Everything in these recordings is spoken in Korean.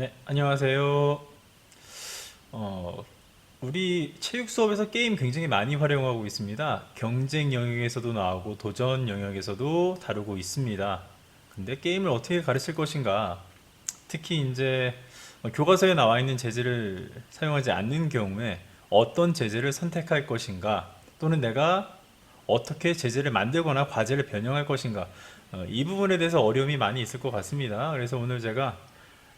네, 안녕하세요. 어, 우리 체육 수업에서 게임 굉장히 많이 활용하고 있습니다. 경쟁 영역에서도 나오고 도전 영역에서도 다루고 있습니다. 근데 게임을 어떻게 가르칠 것인가? 특히 이제 교과서에 나와 있는 제재를 사용하지 않는 경우에 어떤 제재를 선택할 것인가? 또는 내가 어떻게 제재를 만들거나 과제를 변형할 것인가? 이 부분에 대해서 어려움이 많이 있을 것 같습니다. 그래서 오늘 제가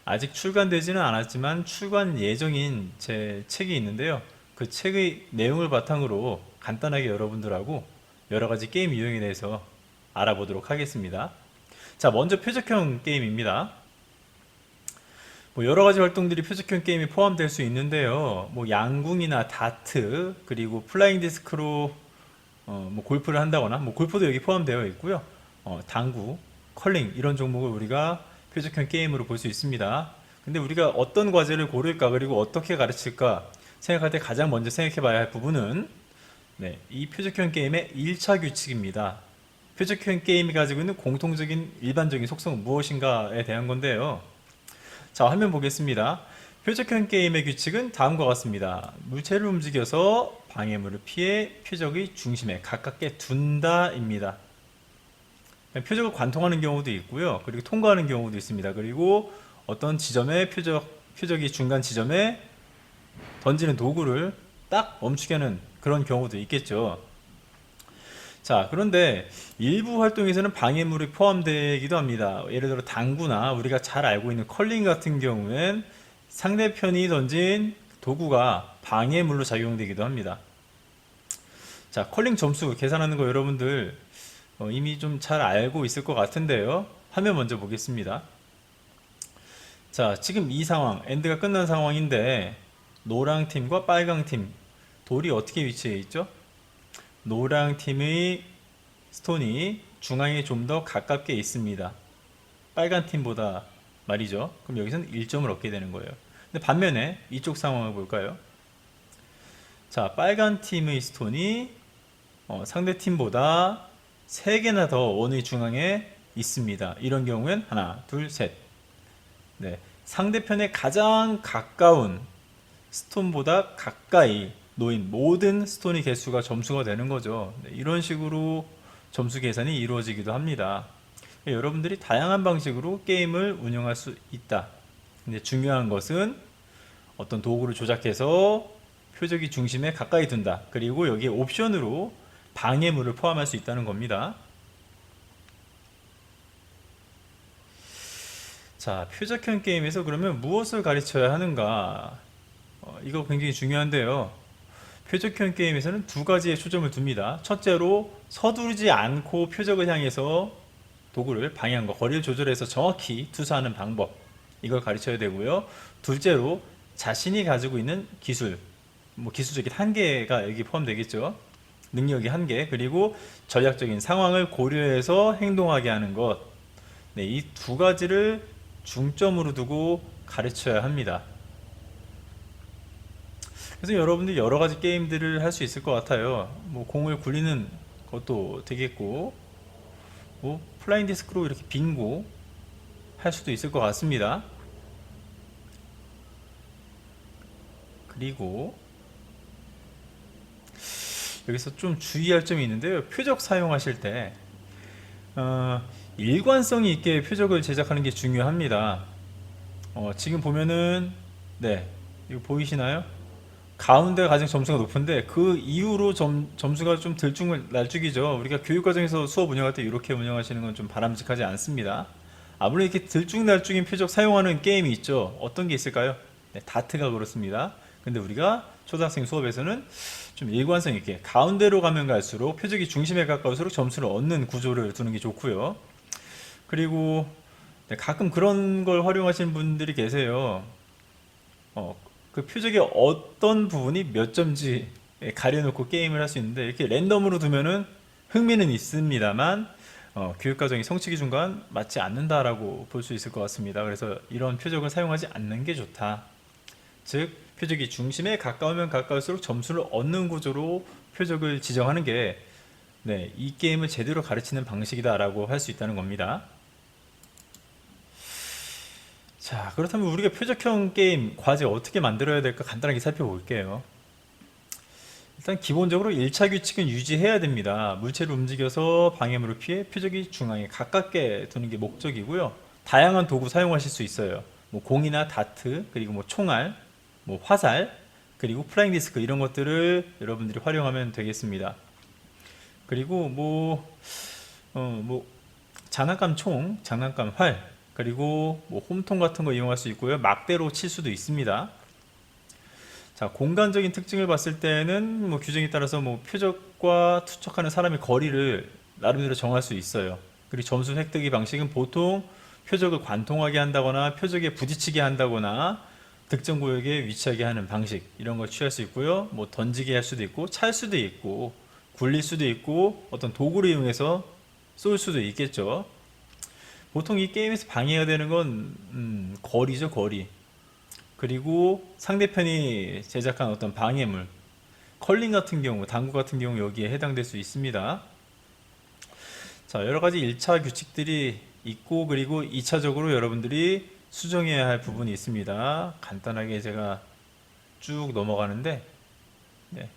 아직 출간되지는 않았지만 출간 예정인 제 책이 있는데요. 그 책의 내용을 바탕으로 간단하게 여러분들하고 여러 가지 게임 유형에 대해서 알아보도록 하겠습니다. 자, 먼저 표적형 게임입니다. 뭐 여러 가지 활동들이 표적형 게임에 포함될 수 있는데요. 뭐 양궁이나 다트, 그리고 플라잉 디스크로 뭐 골프를 한다거나, 뭐 골프도 여기 포함되어 있고요. 당구, 컬링 이런 종목을 우리가 표적형 게임으로 볼 수 있습니다. 근데 우리가 어떤 과제를 고를까, 그리고 어떻게 가르칠까 생각할 때 가장 먼저 생각해 봐야 할 부분은 이 표적형 게임의 1차 규칙입니다. 표적형 게임이 가지고 있는 공통적인 일반적인 속성은 무엇인가에 대한 건데요. 자, 화면 보겠습니다. 표적형 게임의 규칙은 다음과 같습니다. 물체를 움직여서 방해물을 피해 표적의 중심에 가깝게 둔다입니다. 표적을 관통하는 경우도 있고요. 그리고 통과하는 경우도 있습니다. 그리고 어떤 지점에 표적이 중간 지점에 던지는 도구를 딱 멈추게 하는 그런 경우도 있겠죠. 자, 그런데 일부 활동에서는 방해물이 포함되기도 합니다. 예를 들어 당구나 우리가 잘 알고 있는 컬링 같은 경우엔 상대편이 던진 도구가 방해물로 작용되기도 합니다. 자, 컬링 점수 계산하는 거 여러분들 이미 좀 잘 알고 있을 것 같은데요. 화면 먼저 보겠습니다. 자, 지금 이 상황, 엔드가 끝난 상황인데 노랑 팀과 빨강 팀, 돌이 어떻게 위치해 있죠? 노랑 팀의 스톤이 중앙에 좀 더 가깝게 있습니다. 빨간 팀보다 말이죠. 그럼 여기서는 1점을 얻게 되는 거예요. 근데 반면에 이쪽 상황을 볼까요? 자, 빨간 팀의 스톤이 상대 팀보다 3개나 더 원의 중앙에 있습니다. 이런 경우엔 하나, 둘, 셋. 네, 상대편에 가장 가까운 스톤보다 가까이 놓인 모든 스톤의 개수가 점수가 되는 거죠. 네, 이런 식으로 점수 계산이 이루어지기도 합니다. 여러분들이 다양한 방식으로 게임을 운영할 수 있다. 근데 중요한 것은 어떤 도구를 조작해서 표적이 중심에 가까이 둔다. 그리고 여기에 옵션으로 방해물을 포함할 수 있다는 겁니다. 자, 표적형 게임에서 그러면 무엇을 가르쳐야 하는가? 이거 굉장히 중요한데요. 표적형 게임에서는 두 가지의 초점을 둡니다. 첫째로 서두르지 않고 표적을 향해서 도구를 방향과 거리를 조절해서 정확히 투사하는 방법, 이걸 가르쳐야 되고요. 둘째로 자신이 가지고 있는 기술, 뭐 기술적인 한계가 여기 포함되겠죠. 능력의 한계, 그리고 전략적인 상황을 고려해서 행동하게 하는 것. 네, 이 두 가지를 중점으로 두고 가르쳐야 합니다. 그래서 여러분들이 여러 가지 게임들을 할 수 있을 것 같아요. 뭐 공을 굴리는 것도 되겠고, 뭐 플라잉 디스크로 이렇게 빙고 할 수도 있을 것 같습니다. 그리고 여기서 좀 주의할 점이 있는데요. 표적 사용하실 때 일관성이 있게 표적을 제작하는 게 중요합니다. 지금 보면은 네, 이거 보이시나요? 가운데 가장 점수가 높은데 그 이후로 점수가 좀 들쭉을 날쭉이죠. 우리가 교육과정에서 수업 운영할 때 이렇게 운영하시는 건 좀 바람직하지 않습니다. 아무래도 이렇게 들쭉날쭉인 표적 사용하는 게임이 있죠. 어떤 게 있을까요? 네, 다트가 그렇습니다. 근데 우리가 초등학생 수업에서는 좀 일관성 있게 가운데로 가면 갈수록 표적이 중심에 가까울수록 점수를 얻는 구조를 두는 게 좋고요. 그리고 네, 가끔 그런 걸 활용하시는 분들이 계세요. 어, 그 표적의 어떤 부분이 몇 점지 가려놓고 게임을 할 수 있는데 이렇게 랜덤으로 두면은 흥미는 있습니다만 교육과정이 성취 기준과 맞지 않는다라고 볼 수 있을 것 같습니다. 그래서 이런 표적을 사용하지 않는 게 좋다. 즉 표적이 중심에 가까우면 가까울수록 점수를 얻는 구조로 표적을 지정하는 게 이 게임을 제대로 가르치는 방식이다라고 할 수 있다는 겁니다. 자, 그렇다면 우리가 표적형 게임 과제 어떻게 만들어야 될까 간단하게 살펴볼게요. 일단 기본적으로 1차 규칙은 유지해야 됩니다. 물체를 움직여서 방해물을 피해 표적이 중앙에 가깝게 두는 게 목적이고요. 다양한 도구 사용하실 수 있어요. 뭐 공이나 다트, 그리고 뭐 총알, 뭐 화살, 그리고 플라잉 디스크 이런 것들을 여러분들이 활용하면 되겠습니다. 그리고 뭐 장난감 총, 장난감 활, 그리고 뭐 홈통 같은 거 이용할 수 있고요. 막대로 칠 수도 있습니다. 자, 공간적인 특징을 봤을 때는 뭐 규정에 따라서 뭐 표적과 투척하는 사람의 거리를 나름대로 정할 수 있어요. 그리고 점수 획득의 방식은 보통 표적을 관통하게 한다거나 표적에 부딪히게 한다거나 특정 구역에 위치하게 하는 방식 이런 걸 취할 수 있고요. 뭐 던지게 할 수도 있고 찰 수도 있고 굴릴 수도 있고 어떤 도구를 이용해서 쏠 수도 있겠죠. 보통 이 게임에서 방해가 되는 건 거리죠, 거리. 그리고 상대편이 제작한 어떤 방해물, 컬링 같은 경우, 당구 같은 경우 여기에 해당될 수 있습니다. 자, 여러 가지 1차 규칙들이 있고 그리고 2차적으로 여러분들이 수정해야 할 부분이 있습니다. 간단하게 제가 쭉 넘어가는데 네,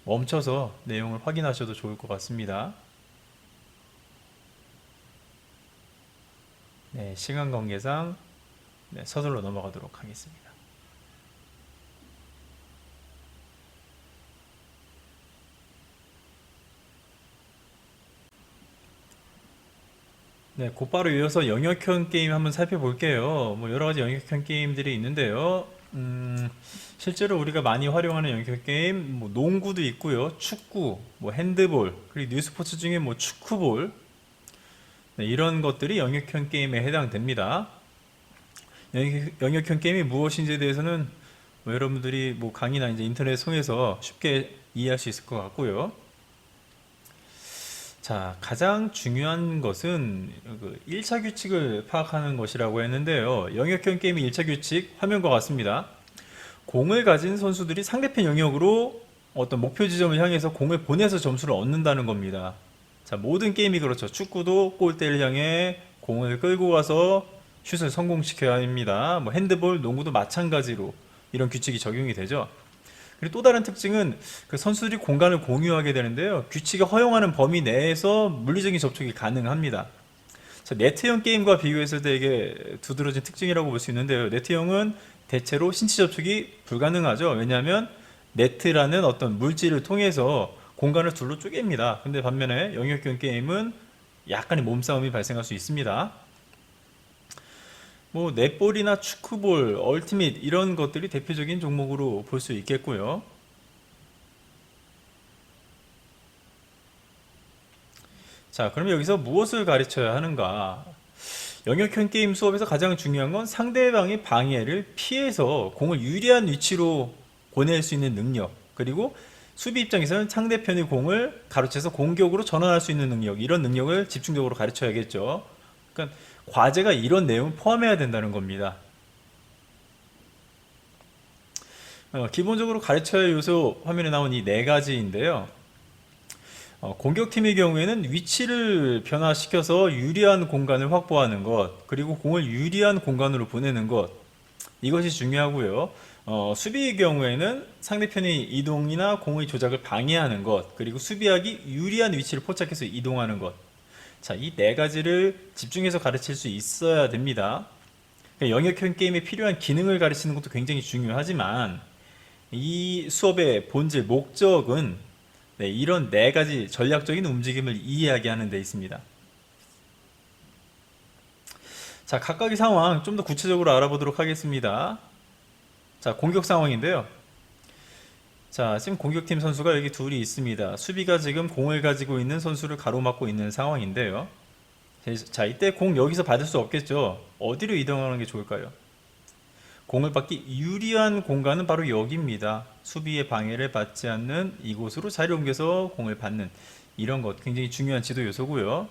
멈춰서 내용을 확인하셔도 좋을 것 같습니다. 네, 시간 관계상 네, 서둘러 넘어가도록 하겠습니다. 네, 곧바로 이어서 영역형 게임 한번 살펴볼게요. 뭐 여러 가지 영역형 게임들이 있는데요. 실제로 우리가 많이 활용하는 영역형 게임, 뭐 농구도 있고요, 축구, 뭐 핸드볼, 그리고 뉴스포츠 중에 뭐 축구볼, 네, 이런 것들이 영역형 게임에 해당됩니다. 영역형 게임이 무엇인지에 대해서는 뭐 여러분들이 뭐 강의나 이제 인터넷 통해서 쉽게 이해할 수 있을 것 같고요. 자, 가장 중요한 것은 그 1차 규칙을 파악하는 것이라고 했는데요. 영역형 게임의 1차 규칙 화면과 같습니다. 공을 가진 선수들이 상대편 영역으로 어떤 목표 지점을 향해서 공을 보내서 점수를 얻는다는 겁니다. 자, 모든 게임이 그렇죠. 축구도 골대를 향해 공을 끌고 가서 슛을 성공시켜야 합니다. 뭐 핸드볼, 농구도 마찬가지로 이런 규칙이 적용이 되죠. 그리고 또 다른 특징은 그 선수들이 공간을 공유하게 되는데요. 규칙이 허용하는 범위 내에서 물리적인 접촉이 가능합니다. 자, 네트형 게임과 비교했을 때 이게 두드러진 특징이라고 볼 수 있는데요. 네트형은 대체로 신체 접촉이 불가능하죠. 왜냐하면 네트라는 어떤 물질을 통해서 공간을 둘로 쪼갭니다. 근데 반면에 영역형 게임은 약간의 몸싸움이 발생할 수 있습니다. 뭐 넷볼이나 축구볼, 얼티밋 이런 것들이 대표적인 종목으로 볼 수 있겠고요. 자, 그럼 여기서 무엇을 가르쳐야 하는가? 영역형 게임 수업에서 가장 중요한 건 상대방의 방해를 피해서 공을 유리한 위치로 보낼 수 있는 능력, 그리고 수비 입장에서는 상대편의 공을 가로채서 공격으로 전환할 수 있는 능력, 이런 능력을 집중적으로 가르쳐야겠죠. 그러니까 과제가 이런 내용을 포함해야 된다는 겁니다. 기본적으로 가르쳐야 할 요소 화면에 나온 이 네 가지인데요. 공격팀의 경우에는 위치를 변화시켜서 유리한 공간을 확보하는 것, 그리고 공을 유리한 공간으로 보내는 것, 이것이 중요하고요. 수비의 경우에는 상대편의 이동이나 공의 조작을 방해하는 것, 그리고 수비하기 유리한 위치를 포착해서 이동하는 것. 자, 이 네 가지를 집중해서 가르칠 수 있어야 됩니다. 그러니까 영역형 게임에 필요한 기능을 가르치는 것도 굉장히 중요하지만 이 수업의 본질, 목적은 네, 이런 네 가지 전략적인 움직임을 이해하게 하는 데 있습니다. 자, 각각의 상황 좀 더 구체적으로 알아보도록 하겠습니다. 자, 공격 상황인데요. 자, 지금 공격팀 선수가 여기 둘이 있습니다. 수비가 지금 공을 가지고 있는 선수를 가로막고 있는 상황인데요. 자, 이때 공 여기서 받을 수 없겠죠. 어디로 이동하는 게 좋을까요? 공을 받기 유리한 공간은 바로 여기입니다. 수비의 방해를 받지 않는 이곳으로 자리를 옮겨서 공을 받는, 이런 것 굉장히 중요한 지도 요소고요.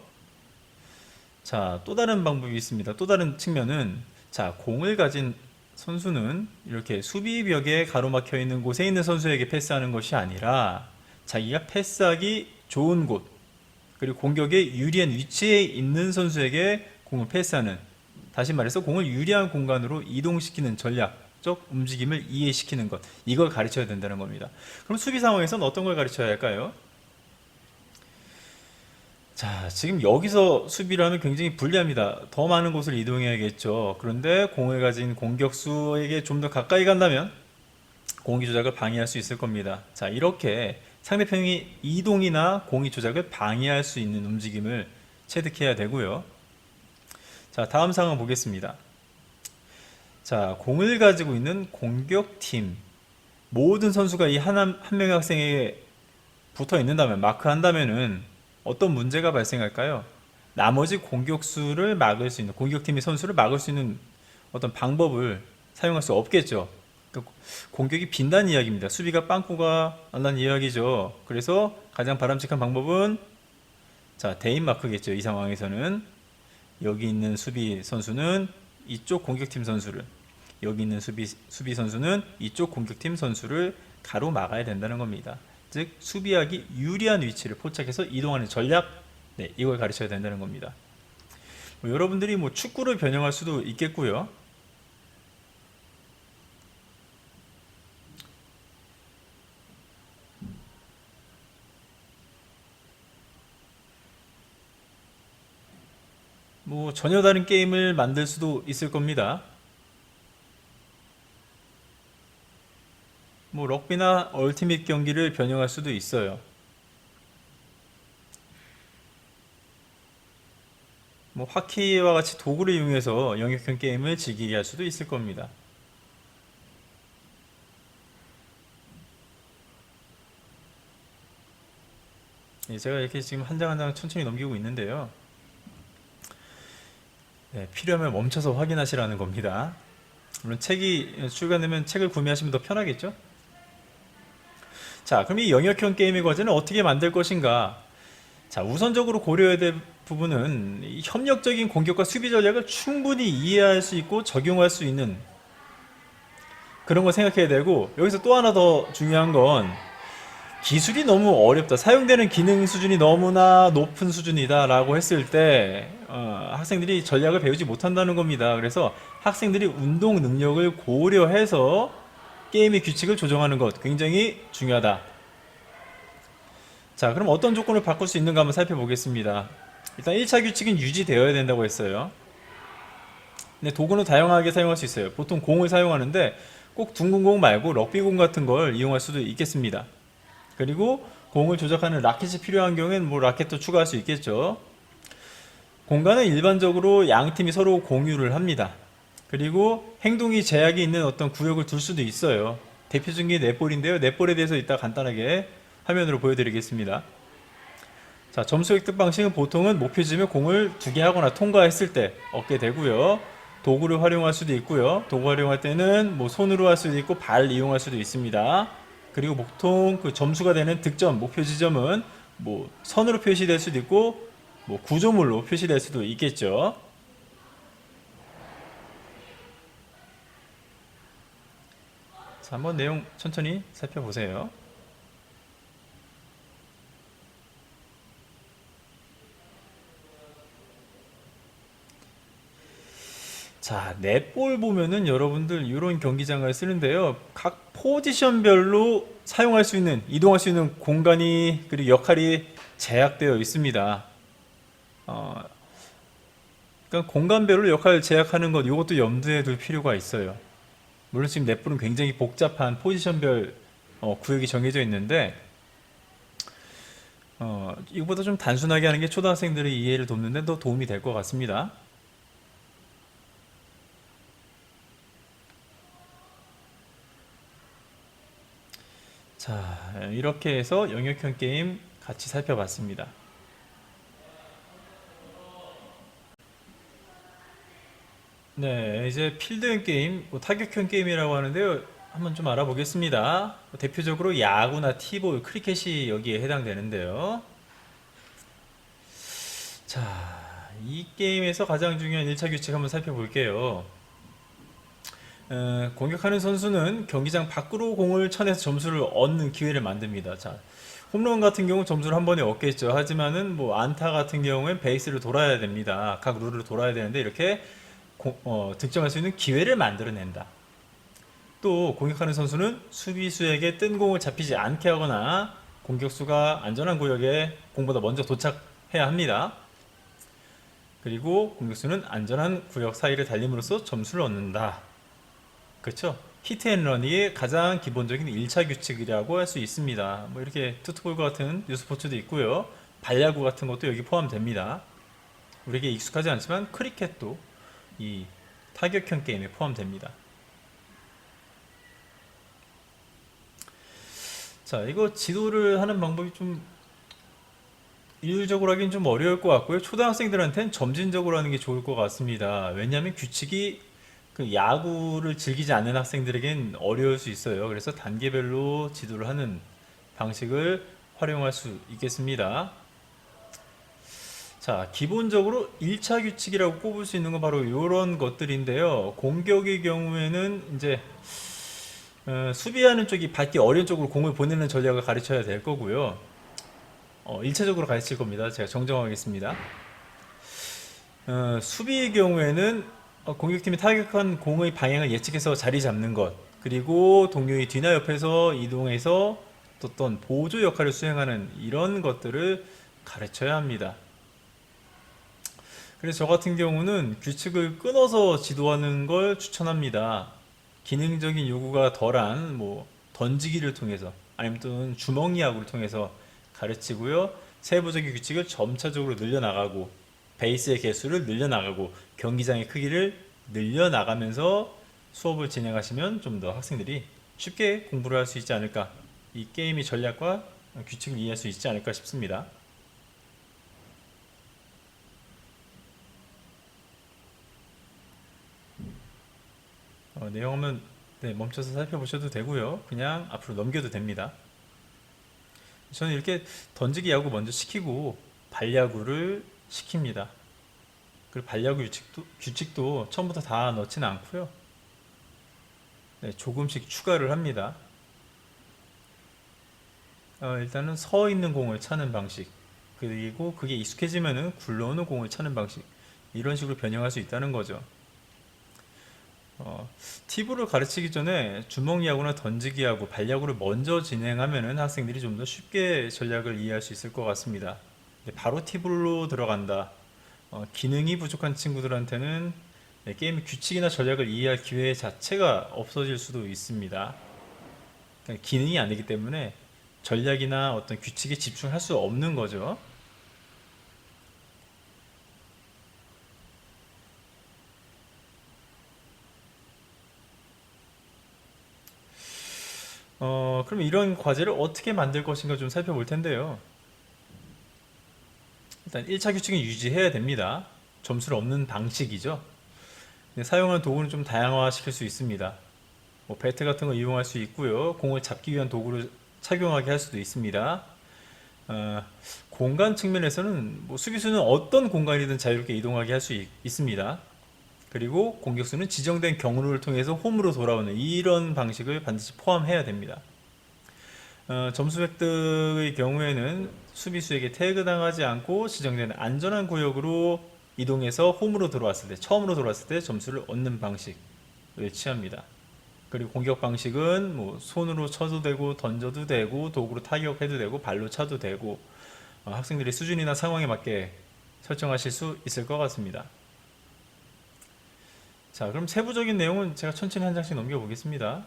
자, 또 다른 방법이 있습니다. 또 다른 측면은, 자, 공을 가진 선수는 이렇게 수비벽에 가로막혀 있는 곳에 있는 선수에게 패스하는 것이 아니라 자기가 패스하기 좋은 곳, 그리고 공격에 유리한 위치에 있는 선수에게 공을 패스하는, 다시 말해서 공을 유리한 공간으로 이동시키는 전략적 움직임을 이해시키는 것, 이걸 가르쳐야 된다는 겁니다. 그럼 수비 상황에서는 어떤 걸 가르쳐야 할까요? 자, 지금 여기서 수비를 하면 굉장히 불리합니다. 더 많은 곳을 이동해야겠죠. 그런데 공을 가진 공격수에게 좀 더 가까이 간다면 공기 조작을 방해할 수 있을 겁니다. 자, 이렇게 상대편이 이동이나 공기 조작을 방해할 수 있는 움직임을 체득해야 되고요. 자, 다음 상황 보겠습니다. 자, 공을 가지고 있는 공격팀 모든 선수가 이 한 명의 학생에게 붙어 있는다면, 마크한다면은 어떤 문제가 발생할까요? 나머지 공격수를 막을 수 있는, 공격팀의 선수를 막을 수 있는 어떤 방법을 사용할 수 없겠죠. 그러니까 공격이 빈다는 이야기입니다. 수비가 빵꾸가 난다는 이야기죠. 그래서 가장 바람직한 방법은, 자, 대인 마크겠죠. 이 상황에서는 여기 있는 수비 선수는 이쪽 공격팀 선수를, 여기 있는 수비 선수는 이쪽 공격팀 선수를 가로막아야 된다는 겁니다. 즉 수비하기 유리한 위치를 포착해서 이동하는 전략, 네, 이걸 가르쳐야 된다는 겁니다. 여러분들이 축구를 변형할 수도 있겠고요. 전혀 다른 게임을 만들 수도 있을 겁니다. 럭비나 얼티밋 경기를 변형할 수도 있어요. 하키와 같이 도구를 이용해서 영역형 게임을 즐기게 할 수도 있을 겁니다. 제가 이렇게 지금 한 장 한 장 천천히 넘기고 있는데요. 네, 필요하면 멈춰서 확인하시라는 겁니다. 물론 책이 출간되면 책을 구매하시면 더 편하겠죠? 자, 그럼 이 영역형 게임의 과제는 어떻게 만들 것인가? 자, 우선적으로 고려해야 될 부분은 이 협력적인 공격과 수비 전략을 충분히 이해할 수 있고 적용할 수 있는 그런 걸 생각해야 되고, 여기서 또 하나 더 중요한 건 기술이 너무 어렵다, 사용되는 기능 수준이 너무나 높은 수준이다 라고 했을 때 학생들이 전략을 배우지 못한다는 겁니다. 그래서 학생들이 운동 능력을 고려해서 게임의 규칙을 조정하는 것 굉장히 중요하다. 자, 그럼 어떤 조건을 바꿀 수 있는가 한번 살펴보겠습니다. 일단 1차 규칙은 유지되어야 된다고 했어요. 근데 도구는 다양하게 사용할 수 있어요. 보통 공을 사용하는데 꼭 둥근 공 말고 럭비공 같은 걸 이용할 수도 있겠습니다. 그리고 공을 조작하는 라켓이 필요한 경우에는 라켓도 추가할 수 있겠죠. 공간은 일반적으로 양 팀이 서로 공유를 합니다. 그리고 행동이 제약이 있는 어떤 구역을 둘 수도 있어요. 대표적인 게 넷볼인데요. 넷볼에 대해서 이따 간단하게 화면으로 보여드리겠습니다. 자, 점수 획득 방식은 보통은 목표 지점에 공을 2개 하거나 통과했을 때 얻게 되고요. 도구를 활용할 수도 있고요. 도구 활용할 때는 손으로 할 수도 있고 발 이용할 수도 있습니다. 그리고 보통 그 점수가 되는 득점, 목표 지점은 선으로 표시될 수도 있고 구조물로 표시될 수도 있겠죠. 자, 한번 내용 천천히 살펴보세요. 자, 넷볼 보면은 여러분들 이런 경기장을 쓰는데요. 각 포지션별로 사용할 수 있는, 이동할 수 있는 공간이, 그리고 역할이 제약되어 있습니다. 그러니까 공간별로 역할을 제약하는 것, 이것도 염두에 둘 필요가 있어요. 물론 지금 넷볼은 굉장히 복잡한 포지션별 구역이 정해져 있는데 이거보다 좀 단순하게 하는 게 초등학생들의 이해를 돕는 데 더 도움이 될 것 같습니다. 자, 이렇게 해서 영역형 게임 같이 살펴봤습니다. 네, 이제 필드형 게임, 타격형 게임이라고 하는데요. 한번 좀 알아보겠습니다. 대표적으로 야구나 티볼, 크리켓이 여기에 해당되는데요. 자, 이 게임에서 가장 중요한 1차 규칙 한번 살펴볼게요. 공격하는 선수는 경기장 밖으로 공을 쳐내서 점수를 얻는 기회를 만듭니다. 자, 홈런 같은 경우 점수를 한 번에 얻겠죠. 하지만은 안타 같은 경우엔 베이스를 돌아야 됩니다. 각 룰을 돌아야 되는데 이렇게 득점할 수 있는 기회를 만들어낸다. 또 공격하는 선수는 수비수에게 뜬 공을 잡히지 않게 하거나 공격수가 안전한 구역에 공보다 먼저 도착해야 합니다. 그리고 공격수는 안전한 구역 사이를 달림으로써 점수를 얻는다. 그렇죠? 히트앤런이 가장 기본적인 1차 규칙이라고 할 수 있습니다. 뭐 이렇게 투투볼 같은 뉴스포츠도 있고요. 발야구 같은 것도 여기 포함됩니다. 우리에게 익숙하지 않지만 크리켓도 이 타격형 게임에 포함됩니다. 자, 이거 지도를 하는 방법이 좀 일률적으로 하긴 좀 어려울 것 같고요. 초등학생들한테는 점진적으로 하는 게 좋을 것 같습니다. 왜냐하면 규칙이 그 야구를 즐기지 않는 학생들에겐 어려울 수 있어요. 그래서 단계별로 지도를 하는 방식을 활용할 수 있겠습니다. 자, 기본적으로 1차 규칙이라고 꼽을 수 있는 건 바로 이런 것들인데요. 공격의 경우에는 이제 수비하는 쪽이 받기 어려운 쪽으로 공을 보내는 전략을 가르쳐야 될 거고요. 1차적으로 가르칠 겁니다. 제가 정정하겠습니다. 수비의 경우에는 공격팀이 타격한 공의 방향을 예측해서 자리 잡는 것, 그리고 동료의 뒤나 옆에서 이동해서 어떤 보조 역할을 수행하는 이런 것들을 가르쳐야 합니다. 그래서 저 같은 경우는 규칙을 끊어서 지도하는 걸 추천합니다. 기능적인 요구가 덜한 뭐 던지기를 통해서 아니면 또는 주먹 야구를 통해서 가르치고요. 세부적인 규칙을 점차적으로 늘려나가고 베이스의 개수를 늘려나가고 경기장의 크기를 늘려나가면서 수업을 진행하시면 좀 더 학생들이 쉽게 공부를 할 수 있지 않을까, 이 게임의 전략과 규칙을 이해할 수 있지 않을까 싶습니다. 내용 한번 멈춰서 살펴보셔도 되고요. 그냥 앞으로 넘겨도 됩니다. 저는 이렇게 던지기 야구 먼저 시키고 발야구를 시킵니다. 그리고 발야구 규칙도 처음부터 다 넣지는 않고요. 조금씩 추가를 합니다. 일단은 서 있는 공을 차는 방식, 그리고 그게 익숙해지면은 굴러오는 공을 차는 방식, 이런 식으로 변형할 수 있다는 거죠. 팁을 가르치기 전에 주먹 야구나 던지기 야구, 발야구를 먼저 진행하면은 학생들이 좀 더 쉽게 전략을 이해할 수 있을 것 같습니다. 바로 팁으로 들어간다. 기능이 부족한 친구들한테는 게임의 규칙이나 전략을 이해할 기회 자체가 없어질 수도 있습니다. 그러니까 기능이 안 되기 때문에 전략이나 어떤 규칙에 집중할 수 없는 거죠. 그럼 이런 과제를 어떻게 만들 것인가 좀 살펴볼 텐데요. 일단 1차 규칙은 유지해야 됩니다. 점수를 얻는 방식이죠. 사용하는 도구는 좀 다양화시킬 수 있습니다. 뭐 배트 같은 거 이용할 수 있고요. 공을 잡기 위한 도구를 착용하게 할 수도 있습니다. 공간 측면에서는 뭐 수비수는 어떤 공간이든 자유롭게 이동하게 할 수 있습니다. 그리고 공격수는 지정된 경로를 통해서 홈으로 돌아오는 이런 방식을 반드시 포함해야 됩니다. 점수 획득의 경우에는 수비수에게 태그 당하지 않고 지정된 안전한 구역으로 이동해서 홈으로 들어왔을 때, 처음으로 들어왔을 때 점수를 얻는 방식을 취합니다. 그리고 공격 방식은 뭐 손으로 쳐도 되고 던져도 되고 도구로 타격해도 되고 발로 차도 되고 학생들의 수준이나 상황에 맞게 설정하실 수 있을 것 같습니다. 자, 그럼 세부적인 내용은 제가 천천히 한 장씩 넘겨보겠습니다.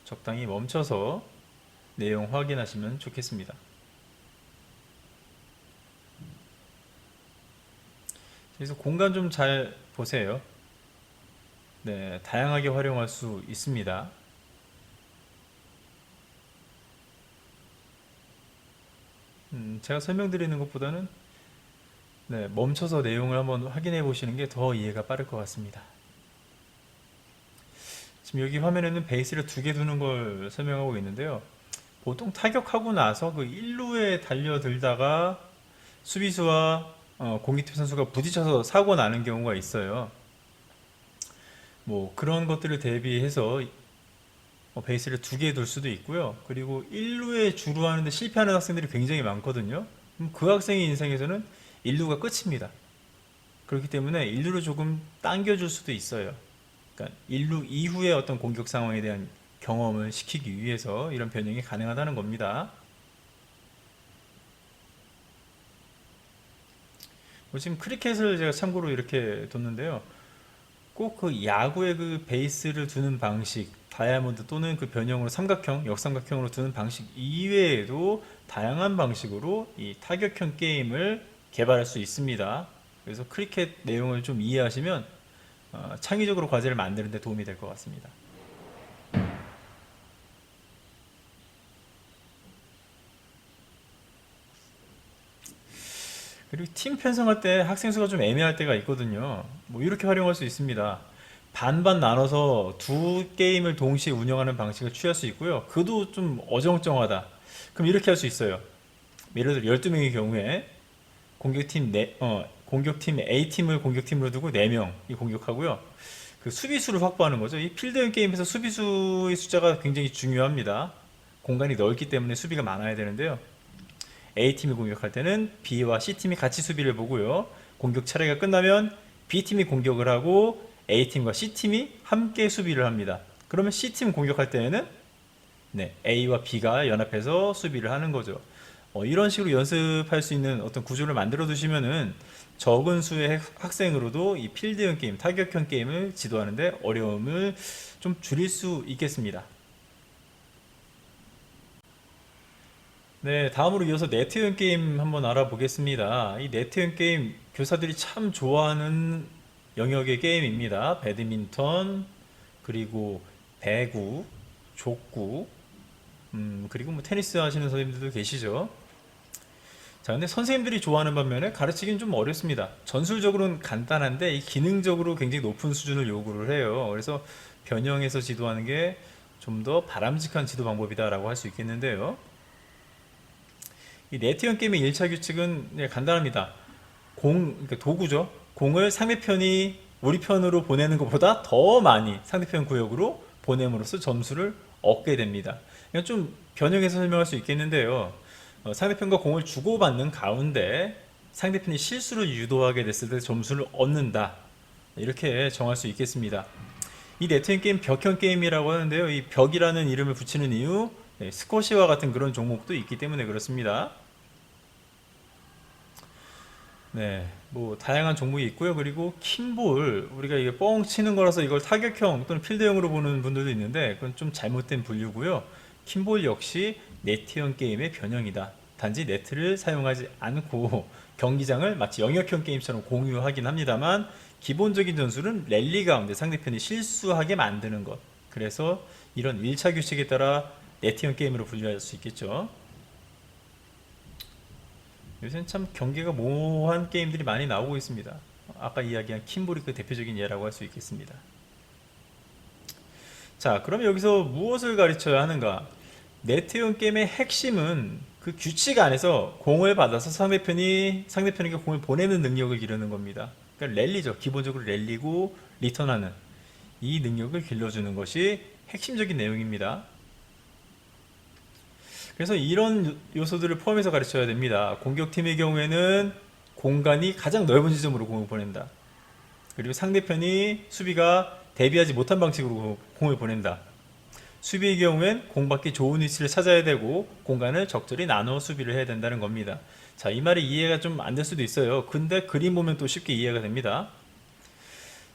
적당히 멈춰서 내용 확인하시면 좋겠습니다. 그래서 공간 좀 잘 보세요. 네, 다양하게 활용할 수 있습니다. 제가 설명드리는 것보다는 멈춰서 내용을 한번 확인해 보시는 게 더 이해가 빠를 것 같습니다. 지금 여기 화면에는 베이스를 2개 두는 걸 설명하고 있는데요. 보통 타격하고 나서 그 1루에 달려들다가 수비수와 공격팀 선수가 부딪혀서 사고 나는 경우가 있어요. 뭐 그런 것들을 대비해서 베이스를 2개 둘 수도 있고요. 그리고 1루에 주로 하는데 실패하는 학생들이 굉장히 많거든요. 그럼 그 학생의 인생에서는 1루가 끝입니다. 그렇기 때문에 1루로 조금 당겨줄 수도 있어요. 그러니까 1루 이후의 어떤 공격 상황에 대한 경험을 시키기 위해서 이런 변형이 가능하다는 겁니다. 지금 크리켓을 제가 참고로 이렇게 뒀는데요. 꼭 그 야구의 그 베이스를 두는 방식, 다이아몬드 또는 그 변형으로 삼각형, 역삼각형으로 두는 방식 이외에도 다양한 방식으로 이 타격형 게임을 개발할 수 있습니다. 그래서 크리켓 내용을 좀 이해하시면 창의적으로 과제를 만드는 데 도움이 될 것 같습니다. 그리고 팀 편성할 때 학생 수가 좀 애매할 때가 있거든요. 뭐 이렇게 활용할 수 있습니다. 반반 나눠서 두 게임을 동시에 운영하는 방식을 취할 수 있고요. 그도 좀 어정쩡하다. 그럼 이렇게 할 수 있어요. 예를 들어 12명의 경우에 공격팀 A팀을 공격팀으로 두고 4명이 공격하고요. 그 수비수를 확보하는 거죠. 이 필드형 게임에서 수비수의 숫자가 굉장히 중요합니다. 공간이 넓기 때문에 수비가 많아야 되는데요. A팀이 공격할 때는 B와 C팀이 같이 수비를 보고요. 공격 차례가 끝나면 B팀이 공격을 하고 A팀과 C팀이 함께 수비를 합니다. 그러면 C팀 공격할 때에는 A와 B가 연합해서 수비를 하는 거죠. 이런 식으로 연습할 수 있는 어떤 구조를 만들어 두시면은 적은 수의 학생으로도 이 필드형 게임, 타격형 게임을 지도하는데 어려움을 좀 줄일 수 있겠습니다. 네, 다음으로 이어서 네트형 게임 한번 알아보겠습니다. 이 네트형 게임 교사들이 참 좋아하는 영역의 게임입니다. 배드민턴, 그리고 배구, 족구, 그리고 뭐 테니스 하시는 선생님들도 계시죠. 자, 근데 선생님들이 좋아하는 반면에 가르치기는 좀 어렵습니다. 전술적으로는 간단한데 이 기능적으로 굉장히 높은 수준을 요구를 해요. 그래서 변형해서 지도하는 게 좀 더 바람직한 지도 방법이다라고 할 수 있겠는데요. 이 네트형 게임의 1차 규칙은 간단합니다. 그러니까 도구죠. 공을 상대편이 우리 편으로 보내는 것보다 더 많이 상대편 구역으로 보냄으로써 점수를 얻게 됩니다. 그냥 좀 변형해서 설명할 수 있겠는데요. 상대편과 공을 주고받는 가운데 상대편이 실수를 유도하게 됐을 때 점수를 얻는다. 이렇게 정할 수 있겠습니다. 이 네트형 게임 벽형 게임이라고 하는데요. 이 벽이라는 이름을 붙이는 이유, 스쿼시와 같은 그런 종목도 있기 때문에 그렇습니다. 네, 뭐 다양한 종목이 있고요. 그리고 킹볼, 우리가 이게 뻥 치는 거라서 이걸 타격형 또는 필드형으로 보는 분들도 있는데 그건 좀 잘못된 분류고요. 킹볼 역시 네트형 게임의 변형이다. 단지 네트를 사용하지 않고 경기장을 마치 영역형 게임처럼 공유하긴 합니다만 기본적인 전술은 랠리 가운데 상대편이 실수하게 만드는 것. 그래서 이런 1차 규칙에 따라 네트형 게임으로 분류할 수 있겠죠. 요새는 참 경기가 모호한 게임들이 많이 나오고 있습니다. 아까 이야기한 킴볼이 그 대표적인 예라고 할 수 있겠습니다. 자, 그럼 여기서 무엇을 가르쳐야 하는가? 네트형 게임의 핵심은 그 규칙 안에서 공을 받아서 상대편에게 공을 보내는 능력을 기르는 겁니다. 그러니까 랠리죠. 기본적으로 랠리고 리턴하는 이 능력을 길러주는 것이 핵심적인 내용입니다. 그래서 이런 요소들을 포함해서 가르쳐야 됩니다. 공격팀의 경우에는 공간이 가장 넓은 지점으로 공을 보낸다. 그리고 상대편이 수비가 대비하지 못한 방식으로 공을 보낸다. 수비의 경우엔 공받기 좋은 위치를 찾아야 되고 공간을 적절히 나눠 수비를 해야 된다는 겁니다. 자, 이 말이 이해가 좀 안 될 수도 있어요. 근데 그림 보면 또 쉽게 이해가 됩니다.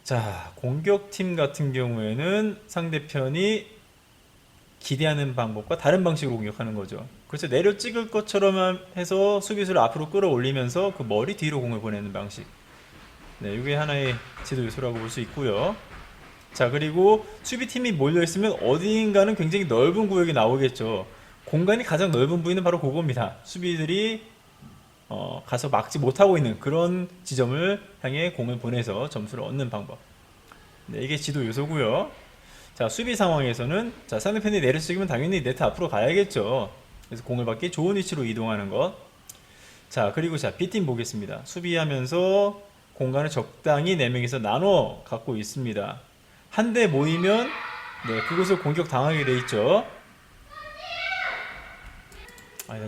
자, 공격팀 같은 경우에는 상대편이 기대하는 방법과 다른 방식으로 공격하는 거죠. 그래서 내려 찍을 것처럼 해서 수비수를 앞으로 끌어올리면서 그 머리 뒤로 공을 보내는 방식. 네, 이게 하나의 지도 요소라고 볼 수 있고요. 자, 그리고 수비팀이 몰려있으면 어딘가는 굉장히 넓은 구역이 나오겠죠. 공간이 가장 넓은 부위는 바로 그겁니다. 수비들이 가서 막지 못하고 있는 그런 지점을 향해 공을 보내서 점수를 얻는 방법. 네, 이게 지도 요소고요. 자, 수비 상황에서는 자, 상대편이 내려치기면 당연히 네트 앞으로 가야겠죠. 그래서 공을 받기 좋은 위치로 이동하는 것. 자, 그리고 자, B팀 보겠습니다. 수비하면서 공간을 적당히 4명이서 나눠 갖고 있습니다. 한 대 모이면 그곳을 공격 당하게 돼 있죠.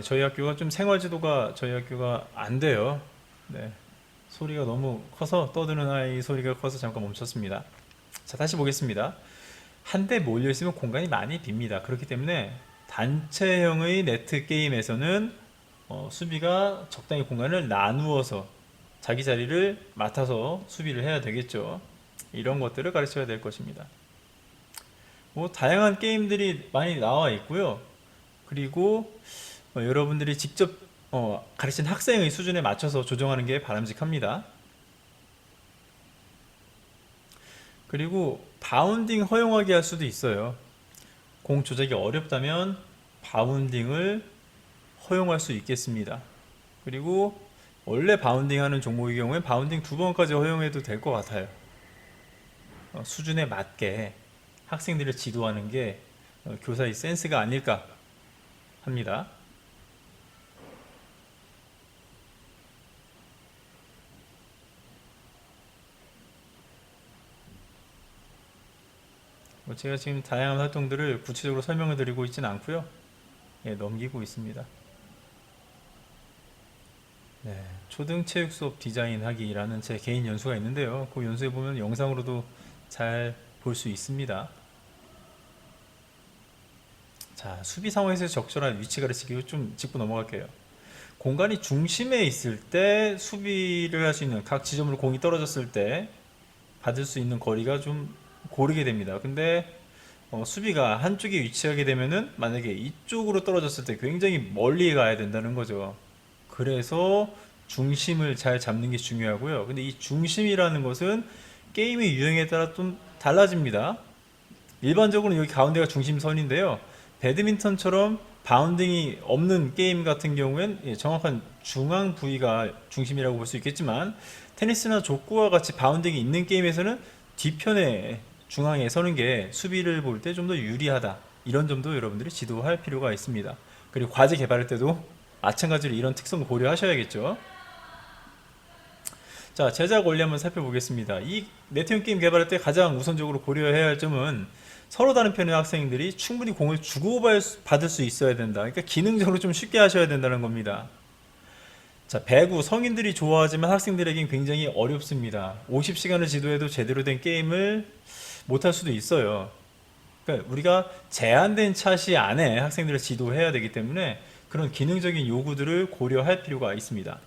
저희 학교가 좀 생활지도가 저희 학교가 안 돼요. 네, 소리가 너무 커서 떠드는 아이 소리가 커서 잠깐 멈췄습니다. 자, 다시 보겠습니다. 한데 몰려 있으면 공간이 많이 빕니다. 그렇기 때문에 단체형의 네트 게임에서는 수비가 적당히 공간을 나누어서 자기 자리를 맡아서 수비를 해야 되겠죠. 이런 것들을 가르쳐야 될 것입니다. 뭐 다양한 게임들이 많이 나와 있고요. 그리고 여러분들이 직접 가르친 학생의 수준에 맞춰서 조정하는 게 바람직합니다. 그리고 바운딩 허용하게 할 수도 있어요. 공 조작이 어렵다면 바운딩을 허용할 수 있겠습니다. 그리고 원래 바운딩 하는 종목의 경우에 바운딩 2번까지 허용해도 될 것 같아요. 수준에 맞게 학생들을 지도하는 게 교사의 센스가 아닐까 합니다. 제가 지금 다양한 활동들을 구체적으로 설명을 드리고 있지는 않고요. 예, 넘기고 있습니다. 네, 초등체육 수업 디자인하기라는 제 개인 연수가 있는데요. 그 연수에 보면 영상으로도 잘 볼 수 있습니다. 자, 수비 상황에서 적절한 위치 가르치기 좀 짚고 넘어갈게요. 공간이 중심에 있을 때 수비를 할 수 있는 각 지점으로 공이 떨어졌을 때 받을 수 있는 거리가 좀 고르게 됩니다. 근데 수비가 한쪽에 위치하게 되면은 만약에 이쪽으로 떨어졌을 때 굉장히 멀리 가야 된다는 거죠. 그래서 중심을 잘 잡는 게 중요하고요. 근데 이 중심이라는 것은 게임의 유형에 따라 좀 달라집니다. 일반적으로 여기 가운데가 중심선인데요. 배드민턴처럼 바운딩이 없는 게임 같은 경우엔 정확한 중앙 부위가 중심이라고 볼 수 있겠지만, 테니스나 족구와 같이 바운딩이 있는 게임에서는 뒤편에 중앙에 서는 게 수비를 볼 때 좀 더 유리하다. 이런 점도 여러분들이 지도할 필요가 있습니다. 그리고 과제 개발할 때도 마찬가지로 이런 특성을 고려하셔야겠죠. 자, 제작 원리 한번 살펴보겠습니다. 이 네트형 게임 개발할 때 가장 우선적으로 고려해야 할 점은 서로 다른 편의 학생들이 충분히 공을 주고받을 수 있어야 된다. 그러니까 기능적으로 좀 쉽게 하셔야 된다는 겁니다. 자, 배구 성인들이 좋아하지만 학생들에겐 굉장히 어렵습니다. 50시간을 지도해도 제대로 된 게임을 못할 수도 있어요. 그러니까 우리가 제한된 차시 안에 학생들을 지도해야 되기 때문에 그런 기능적인 요구들을 고려할 필요가 있습니다.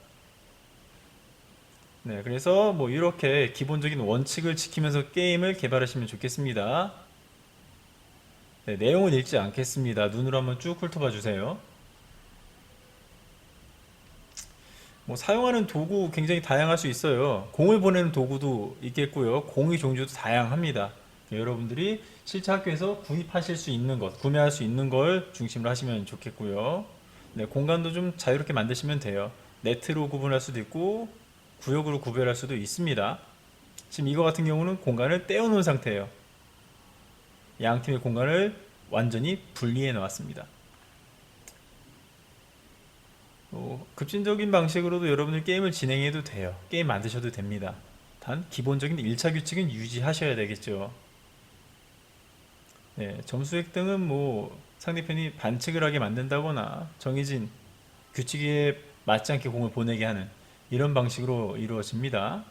네, 그래서 뭐 이렇게 기본적인 원칙을 지키면서 게임을 개발하시면 좋겠습니다. 네, 내용은 읽지 않겠습니다. 눈으로 한번 쭉 훑어봐 주세요. 뭐 사용하는 도구 굉장히 다양할 수 있어요. 공을 보내는 도구도 있겠고요. 공의 종류도 다양합니다. 여러분들이 실제 학교에서 구입하실 수 있는 것, 구매할 수 있는 걸 중심으로 하시면 좋겠고요. 네, 공간도 좀 자유롭게 만드시면 돼요. 네트로 구분할 수도 있고 구역으로 구별할 수도 있습니다. 지금 이거 같은 경우는 공간을 떼어놓은 상태예요. 양 팀의 공간을 완전히 분리해 놓았습니다. 급진적인 방식으로도 여러분들 게임을 진행해도 돼요. 게임 만드셔도 됩니다. 단 기본적인 1차 규칙은 유지하셔야 되겠죠. 네, 점수 획득은 뭐 상대편이 반칙을 하게 만든다거나 정해진 규칙에 맞지 않게 공을 보내게 하는 이런 방식으로 이루어집니다.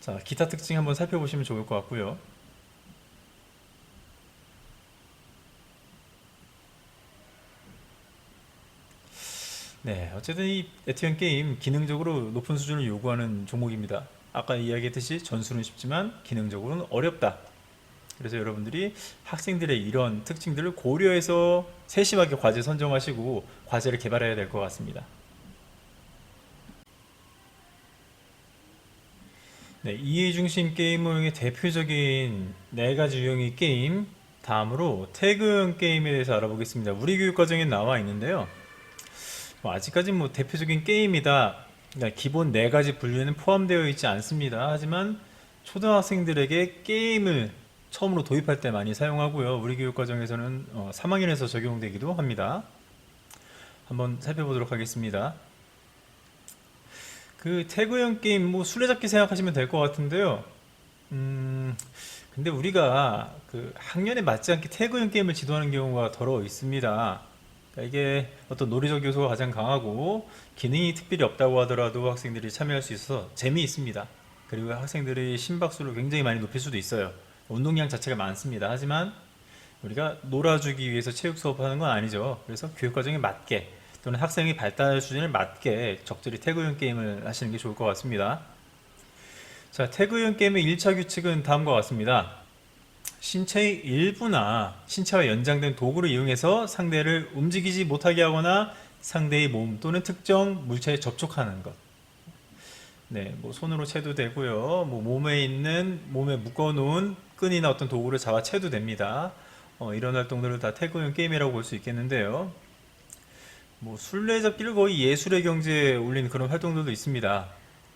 자, 기타 특징 한번 살펴보시면 좋을 것 같고요. 네, 어쨌든 이 네트형 게임 기능적으로 높은 수준을 요구하는 종목입니다. 아까 이야기했듯이 전술은 쉽지만 기능적으로는 어렵다. 그래서 여러분들이 학생들의 이런 특징들을 고려해서 세심하게 과제 선정하시고 과제를 개발해야 될 것 같습니다. 네, 이해 중심 게임의 대표적인 네 가지 유형의 게임, 다음으로 태그형 게임에 대해서 알아보겠습니다. 우리 교육과정에 나와 있는데요. 아직까지 뭐 대표적인 게임이다, 그러니까 기본 네 가지 분류에는 포함되어 있지 않습니다. 하지만 초등학생들에게 게임을 처음으로 도입할 때 많이 사용하고요. 우리 교육과정에서는 3학년에서 적용되기도 합니다. 한번 살펴보도록 하겠습니다. 그 태그형 게임 뭐 술래잡기 생각하시면 될 것 같은데요. 근데 우리가 그 학년에 맞지 않게 태그형 게임을 지도하는 경우가 더러 있습니다. 그러니까 이게 어떤 논리적 요소가 가장 강하고 기능이 특별히 없다고 하더라도 학생들이 참여할 수 있어서 재미있습니다. 그리고 학생들의 심박수를 굉장히 많이 높일 수도 있어요. 운동량 자체가 많습니다. 하지만 우리가 놀아주기 위해서 체육 수업하는 건 아니죠. 그래서 교육 과정에 맞게 또는 학생의 발달 수준에 맞게 적절히 태그형 게임을 하시는 게 좋을 것 같습니다. 자, 태그형 게임의 1차 규칙은 다음과 같습니다. 신체의 일부나 신체와 연장된 도구를 이용해서 상대를 움직이지 못하게 하거나 상대의 몸 또는 특정 물체에 접촉하는 것. 네, 뭐 손으로 채도 되고요. 뭐 몸에 묶어 놓은 끈이나 어떤 도구를 잡아 채도 됩니다. 이런 활동들을 다 태그형 게임이라고 볼 수 있겠는데요. 뭐 술래잡기를 거의 예술의 경지에 올린 그런 활동들도 있습니다.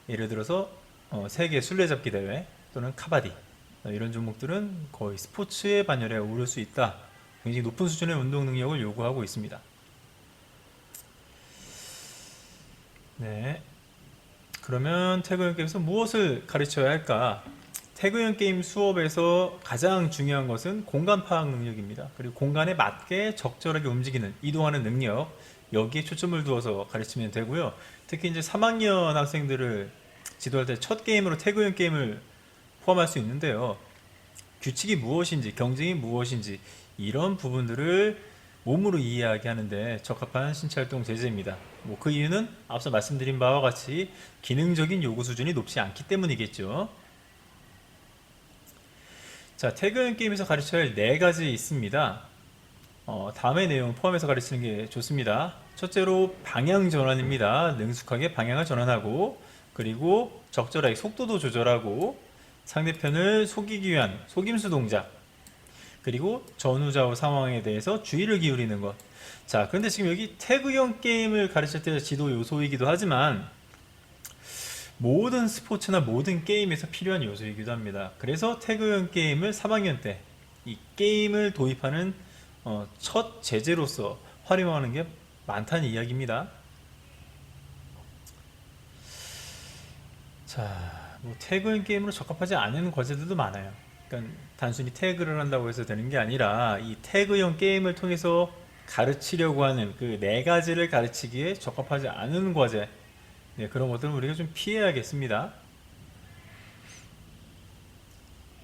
예를 들어서 세계 술래잡기 대회 또는 카바디 이런 종목들은 거의 스포츠의 반열에 오를 수 있다. 굉장히 높은 수준의 운동 능력을 요구하고 있습니다. 네. 그러면 태그형 게임에서 무엇을 가르쳐야 할까? 태그형 게임 수업에서 가장 중요한 것은 공간 파악 능력입니다. 그리고 공간에 맞게 적절하게 움직이는, 이동하는 능력, 여기에 초점을 두어서 가르치면 되고요. 특히 이제 3학년 학생들을 지도할 때 첫 게임으로 태그형 게임을 포함할 수 있는데요. 규칙이 무엇인지, 경쟁이 무엇인지, 이런 부분들을 몸으로 이해하게 하는데 적합한 신체활동 제재입니다. 뭐 그 이유는 앞서 말씀드린 바와 같이 기능적인 요구 수준이 높지 않기 때문이겠죠. 자, 태그형 게임에서 가르쳐야 할 네 가지 있습니다. 다음의 내용 포함해서 가르치는 게 좋습니다. 첫째로 방향 전환입니다. 능숙하게 방향을 전환하고, 그리고 적절하게 속도도 조절하고, 상대편을 속이기 위한 속임수 동작, 그리고 전후좌우 상황에 대해서 주의를 기울이는 것. 자, 그런데 지금 여기 태그형 게임을 가르칠 때 지도 요소이기도 하지만 모든 스포츠나 모든 게임에서 필요한 요소이기도 합니다. 그래서 태그형 게임을 3학년 때 이 게임을 도입하는 첫 제재로서 활용하는 게 많다는 이야기입니다. 자, 뭐 태그형 게임으로 적합하지 않은 과제들도 많아요. 그러니까 단순히 태그를 한다고 해서 되는 게 아니라 이 태그형 게임을 통해서 가르치려고 하는 그 네 가지를 가르치기에 적합하지 않은 과제, 네, 그런 것들은 우리가 좀 피해야겠습니다.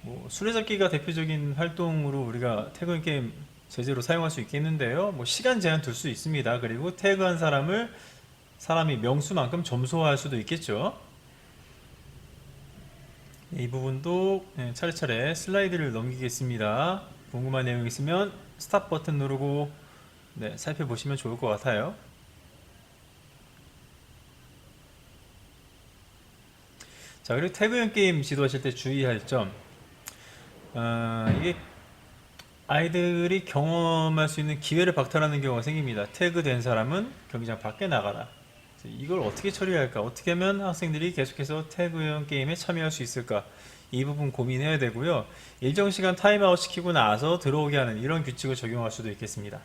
뭐 술래잡기가 대표적인 활동으로 우리가 태그 게임 제재로 사용할 수 있겠는데요. 뭐 시간 제한 둘 수 있습니다. 그리고 태그한 사람이 명수만큼 점수화할 수도 있겠죠. 이 부분도 차례차례 슬라이드를 넘기겠습니다. 궁금한 내용 있으면 스탑 버튼 누르고 네, 살펴보시면 좋을 것 같아요. 자, 그리고 태그형 게임 지도하실 때 주의할 점, 이게 아이들이 경험할 수 있는 기회를 박탈하는 경우가 생깁니다. 태그된 사람은 경기장 밖에 나가라. 이걸 어떻게 처리할까? 어떻게 하면 학생들이 계속해서 태그형 게임에 참여할 수 있을까? 이 부분 고민해야 되고요. 일정 시간 타임아웃 시키고 나서 들어오게 하는 이런 규칙을 적용할 수도 있겠습니다.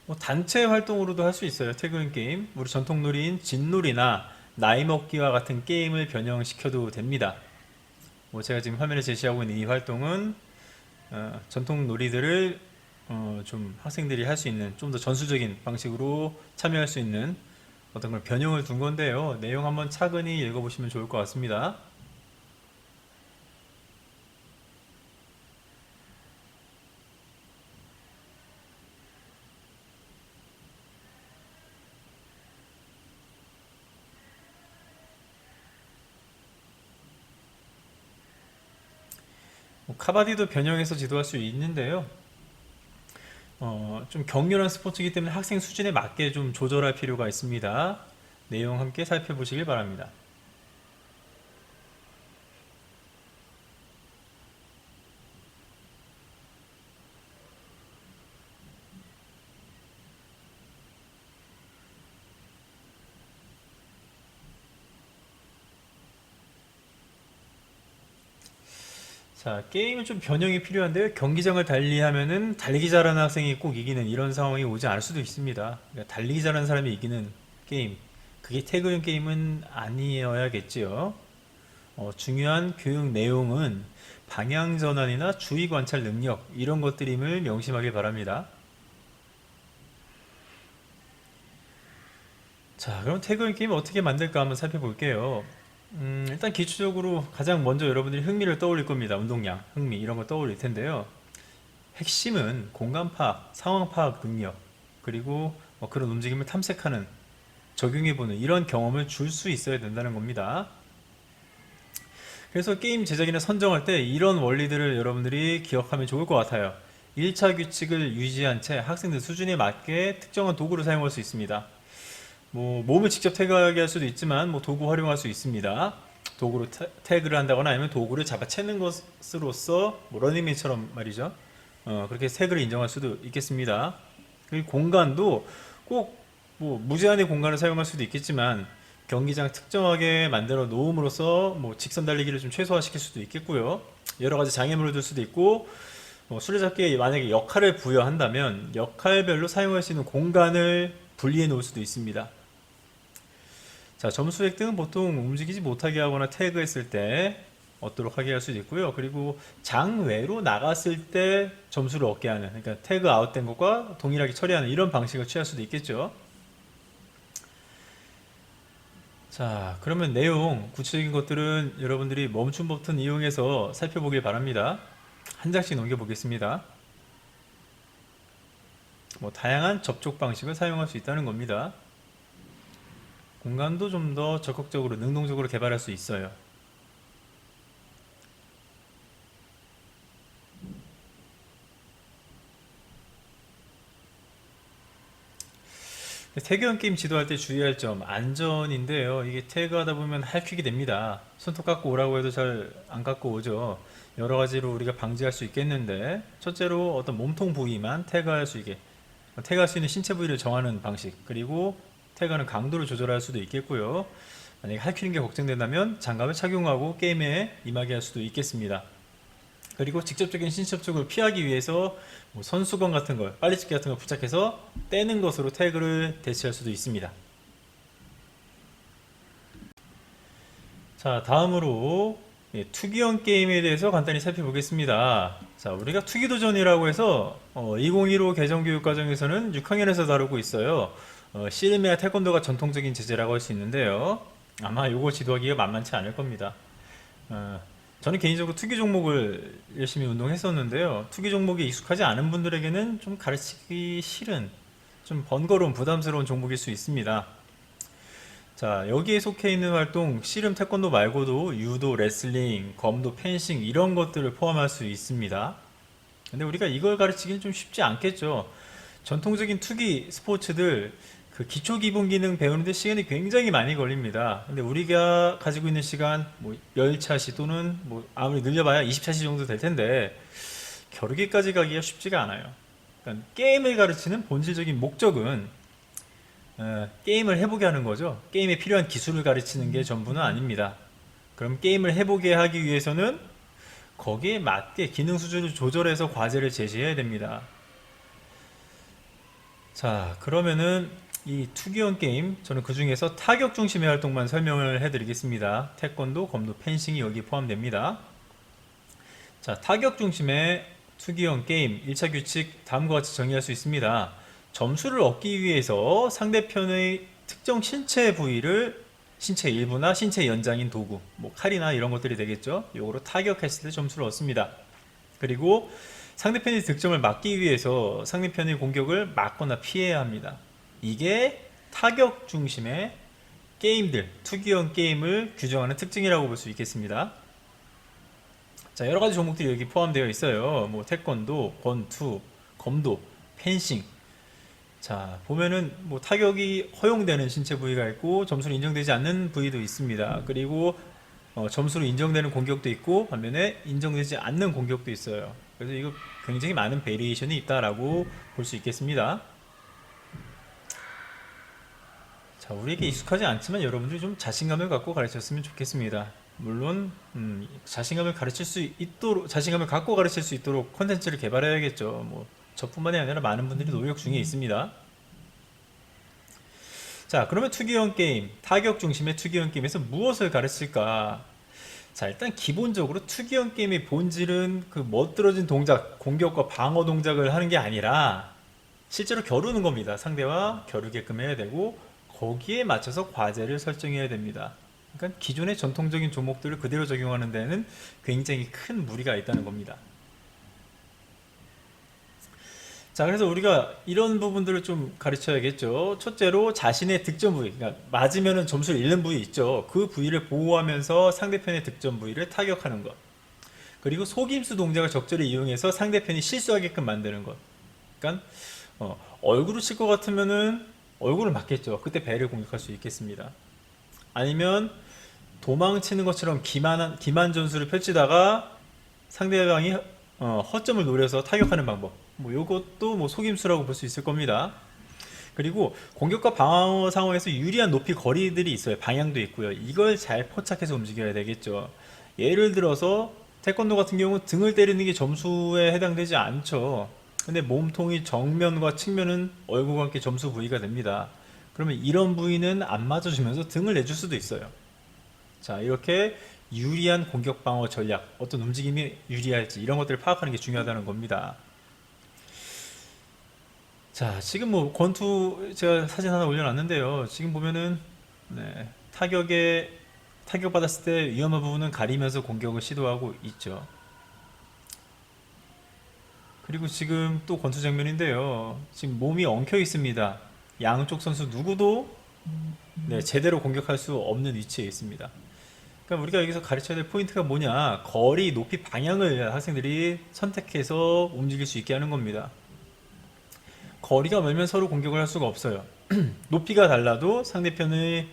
뭐 단체 활동으로도 할 수 있어요. 태그형 게임. 우리 전통놀이인 진놀이나 나이 먹기와 같은 게임을 변형시켜도 됩니다. 뭐 제가 지금 화면에 제시하고 있는 이 활동은 전통 놀이들을 좀 학생들이 할 수 있는 좀 더 전수적인 방식으로 참여할 수 있는 어떤 걸 변형을 둔 건데요. 내용 한번 차근히 읽어보시면 좋을 것 같습니다. 뭐 카바디도 변형해서 지도할 수 있는데요. 좀 격렬한 스포츠이기 때문에 학생 수준에 맞게 좀 조절할 필요가 있습니다. 내용 함께 살펴보시길 바랍니다. 자, 게임은 좀 변형이 필요한데요. 경기장을 달리하면은 달리기 잘하는 학생이 꼭 이기는 이런 상황이 오지 않을 수도 있습니다. 그러니까 달리기 잘하는 사람이 이기는 게임, 그게 태그형 게임은 아니어야겠지요. 중요한 교육 내용은 방향 전환이나 주의 관찰 능력 이런 것들임을 명심하길 바랍니다. 자, 그럼 태그인 게임 어떻게 만들까 한번 살펴볼게요. 일단 기초적으로 가장 먼저 여러분들이 흥미를 떠올릴 겁니다. 운동량, 흥미 이런 거 떠올릴 텐데요. 핵심은 공간 파악, 상황 파악 능력, 그리고 그런 움직임을 탐색하는, 적용해보는 이런 경험을 줄 수 있어야 된다는 겁니다. 그래서 게임 제작이나 선정할 때 이런 원리들을 여러분들이 기억하면 좋을 것 같아요. 1차 규칙을 유지한 채 학생들 수준에 맞게 특정한 도구를 사용할 수 있습니다. 몸을 직접 태그하게 할 수도 있지만 도구 활용할 수 있습니다. 도구로 태그를 한다거나 아니면 도구를 잡아채는 것으로서 러닝맨처럼 말이죠. 그렇게 태그를 인정할 수도 있겠습니다. 그리고 공간도 꼭 무제한의 공간을 사용할 수도 있겠지만 경기장 특정하게 만들어 놓음으로써 직선 달리기를 좀 최소화시킬 수도 있겠고요. 여러 가지 장애물을 둘 수도 있고 술래잡기에 만약에 역할을 부여한다면 역할별로 사용할 수 있는 공간을 분리해 놓을 수도 있습니다. 자, 점수 획득은 보통 움직이지 못하게 하거나 태그했을 때 얻도록 하게 할 수도 있고요. 그리고 장외로 나갔을 때 점수를 얻게 하는, 그러니까 태그 아웃된 것과 동일하게 처리하는 이런 방식을 취할 수도 있겠죠. 자, 그러면 내용, 구체적인 것들은 여러분들이 멈춤 버튼 이용해서 살펴보길 바랍니다. 한 장씩 넘겨보겠습니다. 다양한 접촉 방식을 사용할 수 있다는 겁니다. 공간도 좀 더 적극적으로, 능동적으로 개발할 수 있어요. 태그형 게임 지도할 때 주의할 점, 안전인데요. 이게 태그하다 보면 할퀴게 됩니다. 손톱 깎고 오라고 해도 잘 안 깎고 오죠. 여러 가지로 우리가 방지할 수 있겠는데, 첫째로 어떤 몸통 부위만 태그할 수 있게, 태그할 수 있는 신체 부위를 정하는 방식, 그리고 태그하는 강도를 조절할 수도 있겠고요. 만약에 할퀴는 게 걱정된다면 장갑을 착용하고 게임에 임하게 할 수도 있겠습니다. 그리고 직접적인 신체 접촉을 피하기 위해서 선수건 같은 걸, 빨리찍기 같은 걸 부착해서 떼는 것으로 태그를 대체할 수도 있습니다. 자, 다음으로 투기형 게임에 대해서 간단히 살펴보겠습니다. 자, 우리가 투기도전이라고 해서 2015 개정교육과정에서는 6학년에서 다루고 있어요. 씨름이나 태권도가 전통적인 제재라고 할 수 있는데요. 아마 이거 지도하기가 만만치 않을 겁니다. 저는 개인적으로 투기 종목을 열심히 운동했었는데요. 투기 종목에 익숙하지 않은 분들에게는 좀 가르치기 싫은, 좀 번거로운, 부담스러운 종목일 수 있습니다. 자, 여기에 속해 있는 활동, 씨름, 태권도 말고도 유도, 레슬링, 검도, 펜싱 이런 것들을 포함할 수 있습니다. 근데 우리가 이걸 가르치기는 좀 쉽지 않겠죠. 전통적인 투기 스포츠들 그 기초 기본 기능 배우는데 시간이 굉장히 많이 걸립니다. 근데 우리가 가지고 있는 시간 10차시 또는 아무리 늘려봐야 20차시 정도 될 텐데 겨루기까지 가기가 쉽지가 않아요. 그러니까 게임을 가르치는 본질적인 목적은 게임을 해보게 하는 거죠. 게임에 필요한 기술을 가르치는 게 전부는 아닙니다. 그럼 게임을 해보게 하기 위해서는 거기에 맞게 기능 수준을 조절해서 과제를 제시해야 됩니다. 자, 그러면은 이 투기형 게임, 저는 그 중에서 타격 중심의 활동만 설명을 해드리겠습니다. 태권도, 검도, 펜싱이 여기 포함됩니다. 자, 타격 중심의 투기형 게임 1차 규칙 다음과 같이 정의할 수 있습니다. 점수를 얻기 위해서 상대편의 특정 신체 부위를, 신체 일부나 신체 연장인 도구, 칼이나 이런 것들이 되겠죠. 요거로 타격했을 때 점수를 얻습니다. 그리고 상대편의 득점을 막기 위해서 상대편의 공격을 막거나 피해야 합니다. 이게 타격 중심의 게임들, 투기형 게임을 규정하는 특징이라고 볼 수 있겠습니다. 자, 여러 가지 종목들이 여기 포함되어 있어요. 태권도, 권투, 검도, 펜싱. 자, 보면은 타격이 허용되는 신체 부위가 있고 점수로 인정되지 않는 부위도 있습니다. 그리고 점수로 인정되는 공격도 있고 반면에 인정되지 않는 공격도 있어요. 그래서 이거 굉장히 많은 베리에이션이 있다라고 볼 수 있겠습니다. 자, 우리에게 익숙하지 않지만 여러분들이 좀 자신감을 갖고 가르쳤으면 좋겠습니다. 물론 자신감을 갖고 가르칠 수 있도록 콘텐츠를 개발해야겠죠. 저뿐만이 아니라 많은 분들이 노력 중에 있습니다. 자, 그러면 투기형 게임, 타격 중심의 투기형 게임에서 무엇을 가르칠까? 자, 일단 기본적으로 투기형 게임의 본질은 그 멋들어진 동작, 공격과 방어 동작을 하는 게 아니라 실제로 겨루는 겁니다. 상대와 겨루게끔 해야 되고 거기에 맞춰서 과제를 설정해야 됩니다. 그러니까 기존의 전통적인 종목들을 그대로 적용하는 데는 굉장히 큰 무리가 있다는 겁니다. 자, 그래서 우리가 이런 부분들을 좀 가르쳐야겠죠. 첫째로 자신의 득점 부위, 그러니까 맞으면 점수를 잃는 부위 있죠. 그 부위를 보호하면서 상대편의 득점 부위를 타격하는 것. 그리고 속임수 동작을 적절히 이용해서 상대편이 실수하게끔 만드는 것. 그러니까 얼굴을 칠 것 같으면은 얼굴을 맞겠죠. 그때 배를 공격할 수 있겠습니다. 아니면 도망치는 것처럼 기만 전술을 펼치다가 상대방이 허점을 노려서 타격하는 방법. 뭐 요것도 뭐 속임수라고 볼 수 있을 겁니다. 그리고 공격과 방어 상황에서 유리한 높이 거리들이 있어요. 방향도 있고요. 이걸 잘 포착해서 움직여야 되겠죠. 예를 들어서 태권도 같은 경우는 등을 때리는 게 점수에 해당되지 않죠. 근데 몸통이 정면과 측면은 얼굴과 함께 점수 부위가 됩니다. 그러면 이런 부위는 안 맞아주면서 등을 내줄 수도 있어요. 자, 이렇게 유리한 공격 방어 전략, 어떤 움직임이 유리할지 이런 것들을 파악하는 게 중요하다는 겁니다. 자, 지금 뭐 권투 제가 사진 하나 올려놨는데요. 지금 보면은 네, 타격받았을 때 위험한 부분은 가리면서 공격을 시도하고 있죠. 그리고 지금 또 권투 장면인데요. 지금 몸이 엉켜 있습니다. 양쪽 선수 누구도 네, 제대로 공격할 수 없는 위치에 있습니다. 그러니까 우리가 여기서 가르쳐야 될 포인트가 뭐냐? 거리, 높이, 방향을 학생들이 선택해서 움직일 수 있게 하는 겁니다. 거리가 멀면 서로 공격을 할 수가 없어요. 높이가 달라도 상대편을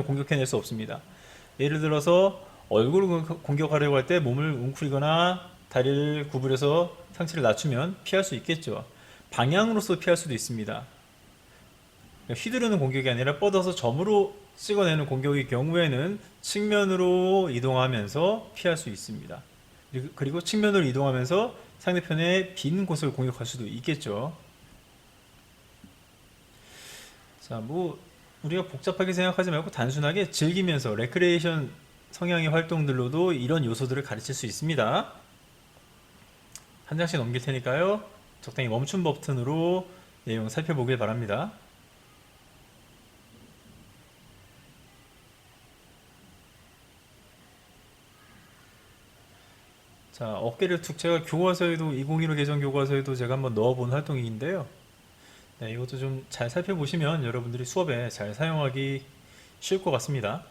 공격해낼 수 없습니다. 예를 들어서 얼굴을 공격하려고 할 때 몸을 웅크리거나 다리를 구부려서 상체를 낮추면 피할 수 있겠죠. 방향으로서 피할 수도 있습니다. 휘두르는 공격이 아니라 뻗어서 점으로 찍어내는 공격의 경우에는 측면으로 이동하면서 피할 수 있습니다. 그리고 측면으로 이동하면서 상대편의 빈 곳을 공격할 수도 있겠죠. 자, 뭐 우리가 복잡하게 생각하지 말고 단순하게 즐기면서 레크레이션 성향의 활동들로도 이런 요소들을 가르칠 수 있습니다. 한 장씩 넘길 테니까요. 적당히 멈춤 버튼으로 내용 살펴보길 바랍니다. 자, 어깨를 툭, 제가 교과서에도 2015 개정 교과서에도 제가 한번 넣어본 활동인데요. 네, 이것도 좀 잘 살펴보시면 여러분들이 수업에 잘 사용하기 쉬울 것 같습니다.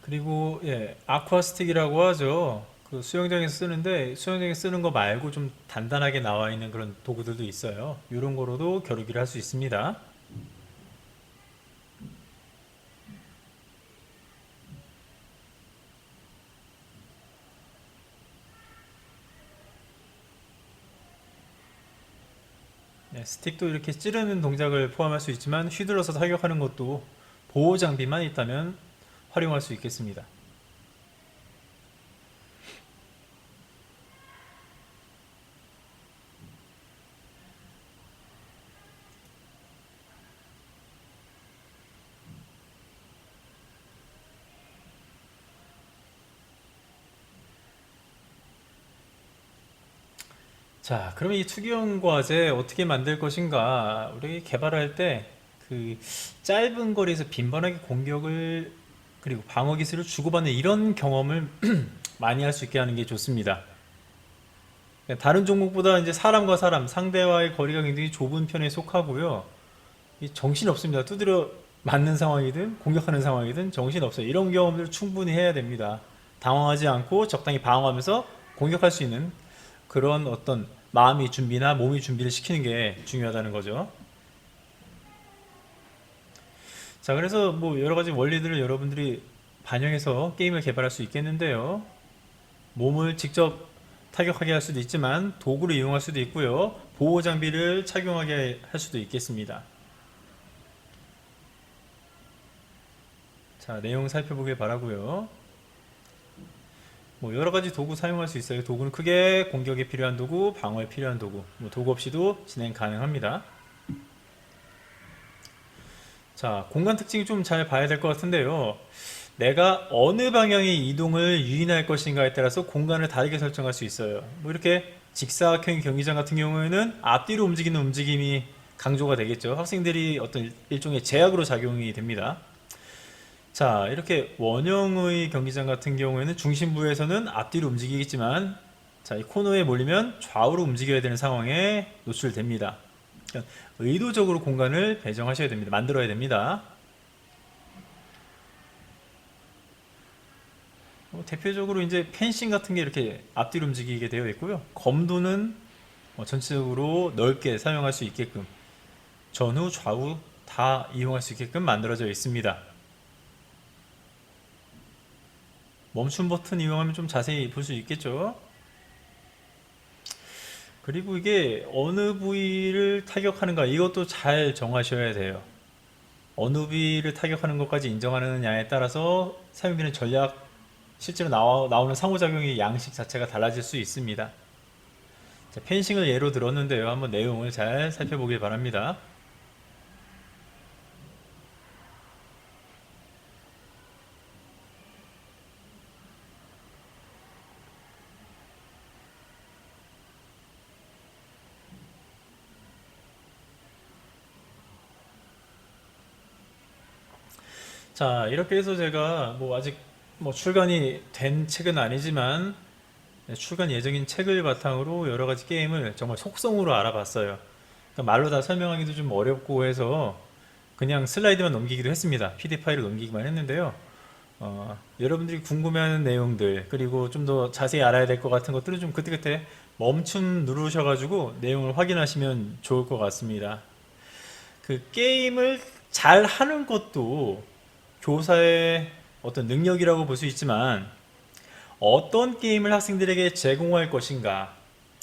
그리고 예, 아쿠아스틱이라고 하죠. 그 수영장에서 쓰는데 수영장에서 쓰는 거 말고 좀 단단하게 나와 있는 그런 도구들도 있어요. 이런 거로도 겨루기를 할 수 있습니다. 네, 스틱도 이렇게 찌르는 동작을 포함할 수 있지만 휘둘러서 타격하는 것도 보호 장비만 있다면 활용할 수 있겠습니다. 자, 그러면 이 투기형 과제 어떻게 만들 것인가? 우리 개발할 때 그 짧은 거리에서 빈번하게 공격을 그리고 방어 기술을 주고받는 이런 경험을 많이 할 수 있게 하는 게 좋습니다. 다른 종목보다 이제 사람과 사람, 상대와의 거리가 굉장히 좁은 편에 속하고요. 이 정신 없습니다. 두드려 맞는 상황이든 공격하는 상황이든 정신 없어요. 이런 경험들을 충분히 해야 됩니다. 당황하지 않고 적당히 방어하면서 공격할 수 있는 그런 어떤 마음의 준비나 몸의 준비를 시키는 게 중요하다는 거죠. 자, 그래서 뭐 여러 가지 원리들을 여러분들이 반영해서 게임을 개발할 수 있겠는데요. 몸을 직접 타격하게 할 수도 있지만 도구를 이용할 수도 있고요. 보호 장비를 착용하게 할 수도 있겠습니다. 자, 내용 살펴보길 바라고요. 뭐 여러 가지 도구 사용할 수 있어요. 도구는 크게 공격에 필요한 도구, 방어에 필요한 도구, 뭐 도구 없이도 진행 가능합니다. 자, 공간 특징이 좀 잘 봐야 될 것 같은데요. 내가 어느 방향의 이동을 유인할 것인가에 따라서 공간을 다르게 설정할 수 있어요. 뭐 이렇게 직사각형 경기장 같은 경우에는 앞뒤로 움직이는 움직임이 강조가 되겠죠. 학생들이 어떤 일종의 제약으로 작용이 됩니다. 자, 이렇게 원형의 경기장 같은 경우에는 중심부에서는 앞뒤로 움직이겠지만, 자, 이 코너에 몰리면 좌우로 움직여야 되는 상황에 노출됩니다. 그러니까 의도적으로 공간을 배정하셔야 됩니다. 만들어야 됩니다. 대표적으로 이제 펜싱 같은 게 이렇게 앞뒤로 움직이게 되어 있고요. 검도는 전체적으로 넓게 사용할 수 있게끔 전후 좌우 다 이용할 수 있게끔 만들어져 있습니다. 멈춤 버튼 이용하면 좀 자세히 볼 수 있겠죠. 그리고 이게 어느 부위를 타격하는가 이것도 잘 정하셔야 돼요. 어느 부위를 타격하는 것까지 인정하느냐에 따라서 사용되는 전략, 실제로 나오는 상호작용의 양식 자체가 달라질 수 있습니다. 자, 펜싱을 예로 들었는데요. 한번 내용을 잘 살펴보길 바랍니다. 자, 이렇게 해서 제가 뭐 아직 뭐 출간이 된 책은 아니지만 출간 예정인 책을 바탕으로 여러 가지 게임을 정말 속성으로 알아봤어요. 그러니까 말로 다 설명하기도 좀 어렵고 해서 그냥 슬라이드만 넘기기도 했습니다. PDF 파일을 넘기기만 했는데요. 여러분들이 궁금해하는 내용들 그리고 좀 더 자세히 알아야 될 것 같은 것들은 좀 그때그때 멈춤 누르셔가지고 내용을 확인하시면 좋을 것 같습니다. 그 게임을 잘 하는 것도 교사의 어떤 능력이라고 볼 수 있지만 어떤 게임을 학생들에게 제공할 것인가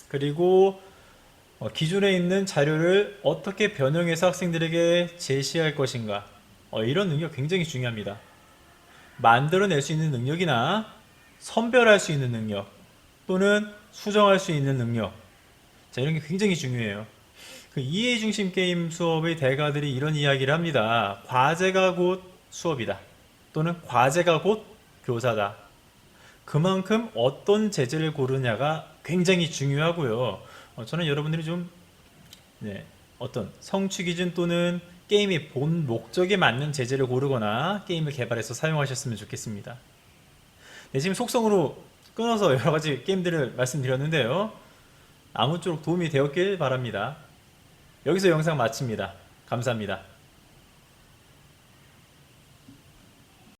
그리고 기존에 있는 자료를 어떻게 변형해서 학생들에게 제시할 것인가 이런 능력 굉장히 중요합니다. 만들어낼 수 있는 능력이나 선별할 수 있는 능력 또는 수정할 수 있는 능력 자, 이런 게 굉장히 중요해요. 그 이해 중심 게임 수업의 대가들이 이런 이야기를 합니다. 과제가 곧 수업이다. 또는 과제가 곧 교사다. 그만큼 어떤 제재를 고르냐가 굉장히 중요하고요. 저는 여러분들이 좀 어떤 성취 기준 또는 게임의 본 목적에 맞는 제재를 고르거나 게임을 개발해서 사용하셨으면 좋겠습니다. 네, 지금 속성으로 끊어서 여러 가지 게임들을 말씀드렸는데요. 아무쪼록 도움이 되었길 바랍니다. 여기서 영상 마칩니다. 감사합니다.